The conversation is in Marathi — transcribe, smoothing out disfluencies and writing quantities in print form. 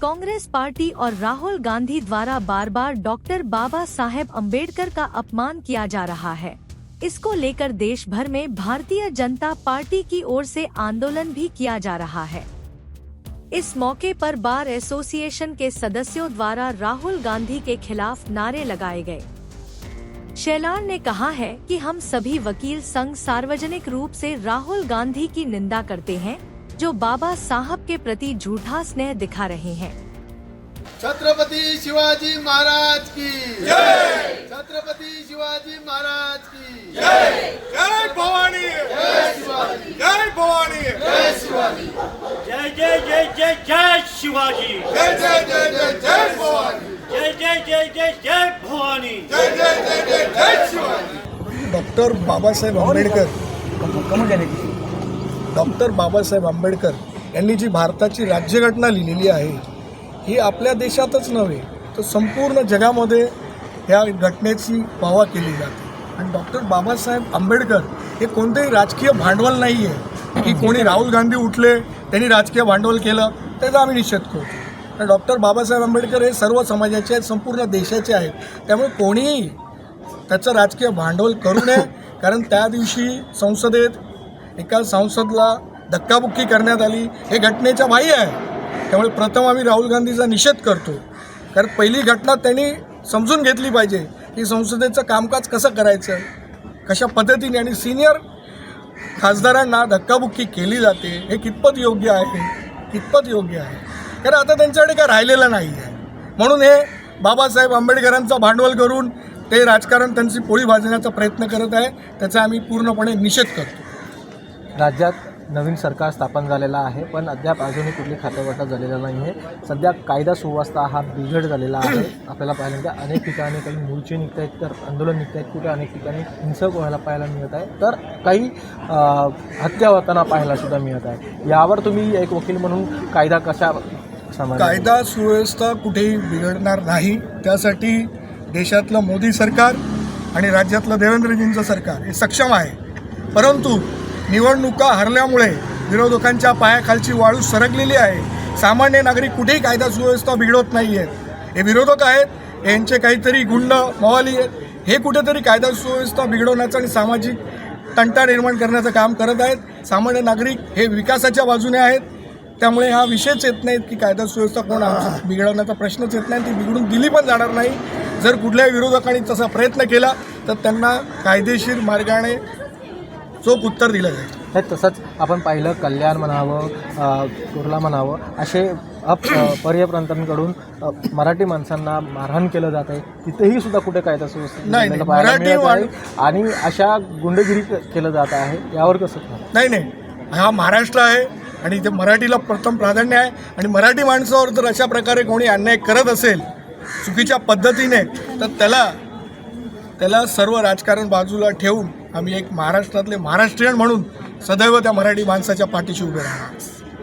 कांग्रेस पार्टी और राहुल गांधी द्वारा बार बार डॉक्टर बाबा साहेब अम्बेडकर का अपमान किया जा रहा है। इसको लेकर देश भर में भारतीय जनता पार्टी की ओर से आंदोलन भी किया जा रहा है। इस मौके पर बार एसोसिएशन के सदस्यों द्वारा राहुल गांधी के खिलाफ नारे लगाए गए। शेलार ने कहा है कि हम सभी वकील संघ सार्वजनिक रूप से राहुल गांधी की निंदा करते हैं, जो बाबा साहब के प्रति झूठा स्नेह दिखा रहे हैं। छत्रपति शिवाजी महाराज की जय। छत्रपति शिवाजी महाराज की जय। जय भवानी, जय शिवाजी, जय भवानी, जय शिवाजी, जय जय जय जय जय शिवाजी, जय जय जय जय जय भवानी, जय जय जय जय जय भवानी, जय जय जय जय जय शिवाजी। डॉक्टर बाबासाहेब आंबेडकर, डॉक्टर बाबासाहेब आंबेडकर यांनी जी भारताची राज्यघटना लिहिलेली आहे, ही आपल्या देशातच नव्हे तर संपूर्ण जगामध्ये ह्या घटनेची वाह केली जाते। आणि डॉक्टर बाबासाहेब आंबेडकर हे कोणतेही राजकीय भांडवल नाही आहे की कोणी राहुल गांधी उठले त्यांनी राजकीय भांडवल केलं त्याचा आम्ही निषेध करतो। तर डॉक्टर बाबासाहेब आंबेडकर हे सर्व समाजाचे आहेत, संपूर्ण देशाचे आहेत, त्यामुळे कोणीही त्याचं राजकीय भांडवल करू नये। कारण त्या दिवशी संसदेत एका सांसदला धक्काबुक्की करण्यात आली, हे घटनेच्या बाह्य आहे। त्यामुळे प्रथम आम्ही राहुल गांधीचा निषेध करतो, कारण पहिली घटना त्यांनी समजून घेतली पाहिजे की संसदेचं कामकाज कसं करायचं, कशा पद्धतीने, आणि सिनियर खासदारांना धक्काबुक्की केली जाते हे कितपत योग्य आहे, कितपत योग्य आहे। कारण आता त्यांच्याकडे काय राहिलेलं नाही आहे, म्हणून हे बाबासाहेब आंबेडकरांचा भांडवल करून ते राजकारण त्यांची पोळी भाजण्याचा प्रयत्न करत आहे, त्याचा आम्ही पूर्णपणे निषेध करतो। राज्यात नवीन सरकार स्थापन झालेला आहे, पण अद्याप अजूनही कुठली खातेवाटप झालेलं नाही आहे। सध्या कायदा सुव्यवस्था हा बिघड झालेला आहे। आपल्याला पाहायला मिळतं अनेक ठिकाणी काही मोर्चे निघत आहेत, तर आंदोलन निघत आहेत, कुठे अनेक ठिकाणी हिंसक व्हायला पाहायला मिळत आहे, तर काही हत्या होताना पाहायला सुद्धा मिळत आहे। यावर तुम्ही एक वकील म्हणून कायदा कशा कायदा सुव्यवस्था कुठेही बिघडणार नाही, त्यासाठी देशातलं मोदी सरकार आणि राज्यातलं देवेंद्रजींचं सरकार हे सक्षम आहे। परंतु निवडणुका हरल्यामुळे विरोधकांच्या पायाखालची वाळू सरकलेली आहे। सामान्य नागरिक कुठेही कायदा सुव्यवस्था बिघडवत नाही आहेत, हे विरोधक आहेत, यांचे काहीतरी गुंड मवाली आहेत, हे कुठेतरी कायदा सुव्यवस्था बिघडवण्याचं आणि सामाजिक तंटा निर्माण करण्याचं काम करत आहेत। सामान्य नागरिक हे विकासाच्या बाजूने आहेत, त्यामुळे हा विषयच येत नाहीत की कायदा सुव्यवस्था कोण बिघडवण्याचा प्रश्नच येत नाही, ती बिघडून दिली पण जाणार नाही। जर कुठल्याही विरोधकांनी तसा प्रयत्न केला तर त्यांना कायदेशीर मार्गाने चोख उत्तर दिलं जाईल। हे तसंच आपण पाहिलं कल्याण म्हणावं, कुर्ला म्हणावं, असे पर्यप्रांतांकडून मराठी माणसांना मारहाण केलं जात आहे, तिथेही सुद्धा कुठे कायदा सुव्यवस्था नाही आणि अशा गुंडगिरी केलं जात आहे, यावर कसं? नाही, हा महाराष्ट्र आहे आणि इथे मराठीला प्रथम प्राधान्य आहे, आणि मराठी माणसावर जर अशा प्रकारे कोणी अन्याय करत असेल चुकीच्या पद्धतीने, तर त्याला सर्व राजकारण बाजूला ठेवून आम्ही एक महाराष्ट्रातले महाराष्ट्रीयन म्हणून सदैव त्या मराठी माणसाच्या पाठीशी उभे राहणार।